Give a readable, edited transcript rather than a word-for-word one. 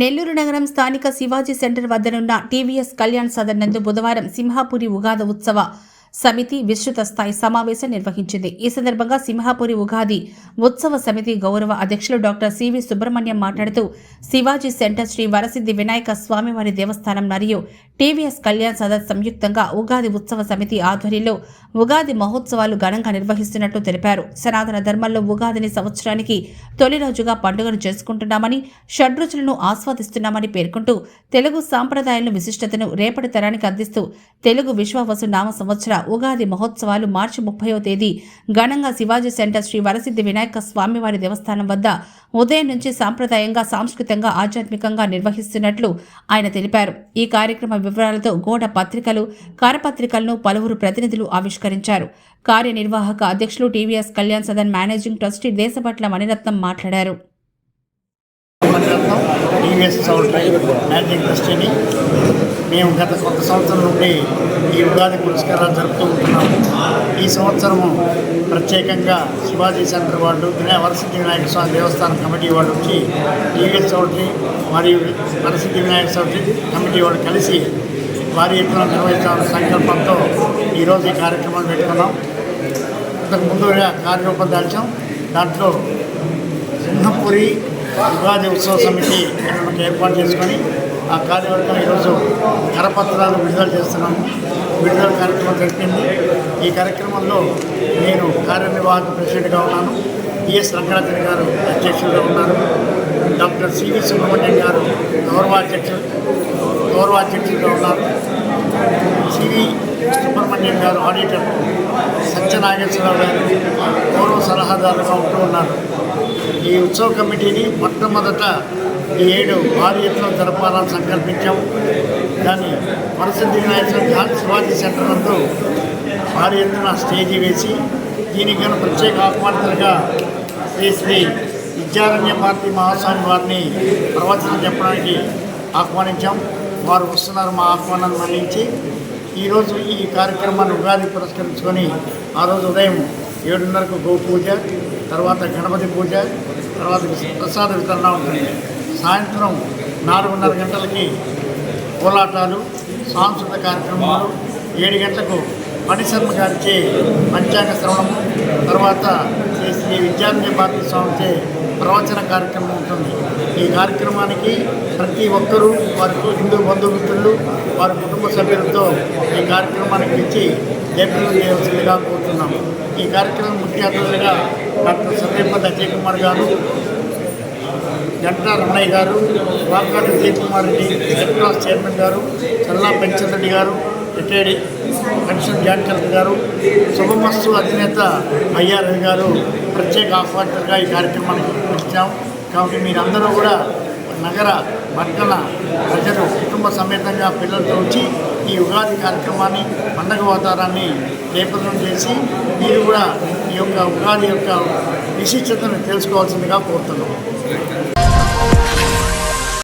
నెల్లూరు నగరం స్థానిక శివాజీ సెంటర్ వద్దనున్న టీవీఎస్ కళ్యాణ్ సదన్ నందు బుధవారం సింహాపురి ఉగాది ఉత్సవ సమితి విస్తృత స్థాయి సమావేశం నిర్వహించింది. ఈ సందర్భంగా సింహాపురి ఉగాది ఉత్సవ సమితి గౌరవ అధ్యక్షులు డాక్టర్ సివి సుబ్రహ్మణ్యం మాట్లాడుతూ శివాజీ సెంటర్ శ్రీ వరసిద్ధి వినాయక స్వామివారి దేవస్థానం మరియు టీవీఎస్ కళ్యాణ్ సదన్ సంయుక్తంగా ఉగాది ఉత్సవ సమితి ఆధ్వర్యంలో ఉగాది మహోత్సవాలు ఘనంగా నిర్వహిస్తున్నట్లు తెలిపారు. సనాతన ధర్మంలో ఉగాదిని సంవత్సరానికి తొలి రోజుగా పండుగను చేసుకుంటున్నామని, షడ్రుచులను ఆస్వాదిస్తున్నామని పేర్కొంటూ తెలుగు సాంప్రదాయాలను విశిష్టతను రేపటి తరానికి అందిస్తూ తెలుగు విశ్వావసు నామ సంవత్సర ఉగాది మహోత్సవాలు మార్చి 30వ తేదీ ఘనంగా శివాజీ సెంటర్ శ్రీ వరసిద్ధి వినాయక స్వామివారి దేవస్థానం వద్ద ఉదయం నుంచి సాంప్రదాయంగా, సాంస్కృతికంగా, ఆధ్యాత్మికంగా నిర్వహిస్తున్నట్లు ఆయన తెలిపారు. ఈ కార్యక్రమ వివరాలతో గోడ పత్రికలు, కరపత్రికలను పలువురు ప్రతినిధులు ఆవిష్కరించారు. కార్యనిర్వాహక అధ్యక్షులు టీవీఎస్ కళ్యాణ్ సదన్ మేనేజింగ్ ట్రస్టీ దేశపట్ల మణిరత్నం మాట్లాడారు. మేము గత కొంత సంవత్సరం నుండి ఈ ఉగాది పురస్కారాలు జరుపుతూ ఉంటున్నాము. ఈ సంవత్సరము ప్రత్యేకంగా శివాజీ సెంటర్ వాళ్ళు, వరసిద్ధి వినాయక స్వామి దేవస్థానం కమిటీ వాళ్ళు వచ్చి టీవీఎస్ చౌటరీ మరియు వరసిద్ధి వినాయక చౌటరీ కమిటీ వాళ్ళు కలిసి భారీ ఎత్తున నిర్వహించాలనే సంకల్పంతో ఈరోజు ఈ కార్యక్రమాన్ని పెట్టుకున్నాం. ఇంతకు ముందుగా కార్యరూపం దాల్చాం. దాంట్లో సింహపురి ఉగాది ఉత్సవ సమితి ఏర్పాటు చేసుకొని ఆ కార్యవర్గం ఈరోజు కరపత్రాలు విడుదల చేస్తున్నాము. విడుదల కార్యక్రమం జరిపింది. ఈ కార్యక్రమంలో నేను కార్యనిర్వాహక ప్రెసిడెంట్గా ఉన్నాను. టిఎస్ రంగనాథన్ గారు అధ్యక్షులుగా ఉన్నారు. డాక్టర్ సివి సుబ్రహ్మణ్యం గారు గౌరవాధ్యక్షులుగా ఉన్నారు. సివి సుబ్రహ్మణ్యం గారు ఆడిటర్, సత్యనాగేశ్వరరావు గారు గౌరవ సలహాదారులుగా ఉంటూ ఉన్నారు. ఈ ఉత్సవ కమిటీని మొట్టమొదట ఈ ఏడు భారీ ఎత్తున జరపాలని సంకల్పించాము. దాన్ని వరసిద్ధి వినాయక శివాజీ సెంటర్ నందు భారీ ఎత్తున స్టేజీ వేసి దీనికి ప్రత్యేక ఆహ్వానితులుగా శ్రీ విద్యారణ్య భారతి మహాస్వామి వారిని ప్రవచనం చెప్పడానికి ఆహ్వానించాం. వారు వస్తున్నారు. మా ఆహ్వానాన్ని మన్నించి ఈరోజు ఈ కార్యక్రమాన్ని ఉగాది పురస్కరించుకొని ఆ రోజు ఉదయం 7:30కు గో పూజ, తర్వాత గణపతి పూజ, తర్వాత ప్రసాద వితరణ ఉంటుంది. సాయంత్రం 4:30 గంటలకి కోలాటాలు, సాంస్కృతిక కార్యక్రమాలు, 7 గంటలకు పణిశర్మ గారిచే పంచాంగ శ్రవణము, తర్వాత శ్రీ విద్యారణ్య భారతి స్వామిచే ప్రవచన కార్యక్రమం ఉంటుంది. ఈ కార్యక్రమానికి ప్రతి ఒక్కరూ వారి హిందూ బంధుమిత్రులు, వారి కుటుంబ సభ్యులతో ఈ కార్యక్రమానికి ఇచ్చి జయప్రదం చేయవలసిందిగా కోరుతున్నాము. ఈ కార్యక్రమం ముఖ్య అతిథులుగా డాక్టర్ సర్వేపల్లి అజయ్ కుమార్ గారు, గంటా రమణయ్య గారు, Vakati Vijay Kumar Reddy, red cross chairman గారు, చల్లా పెంచల్ రెడ్డి గారు, రిటైర్డ్ పెన్షన్ జాయింట్ కలెక్టర్ గారు, శుభమస్తు అధినేత అయ్యారవి గారు ప్రత్యేక ఆహ్వానితులుగా ఈ కార్యక్రమానికి పిలిచాం. కాబట్టి మీరందరూ కూడా నగర పట్టణ ప్రజలు కుటుంబ సమేతంగా పిల్లలతో వచ్చి ఈ ఉగాది కార్యక్రమాన్ని, పండగ వాతావరణాన్ని జయప్రదం చేసి మీరు కూడా ఈ యొక్క ఉగాది యొక్క విశిష్టతను తెలుసుకోవాల్సిందిగా కోరుతున్నాం.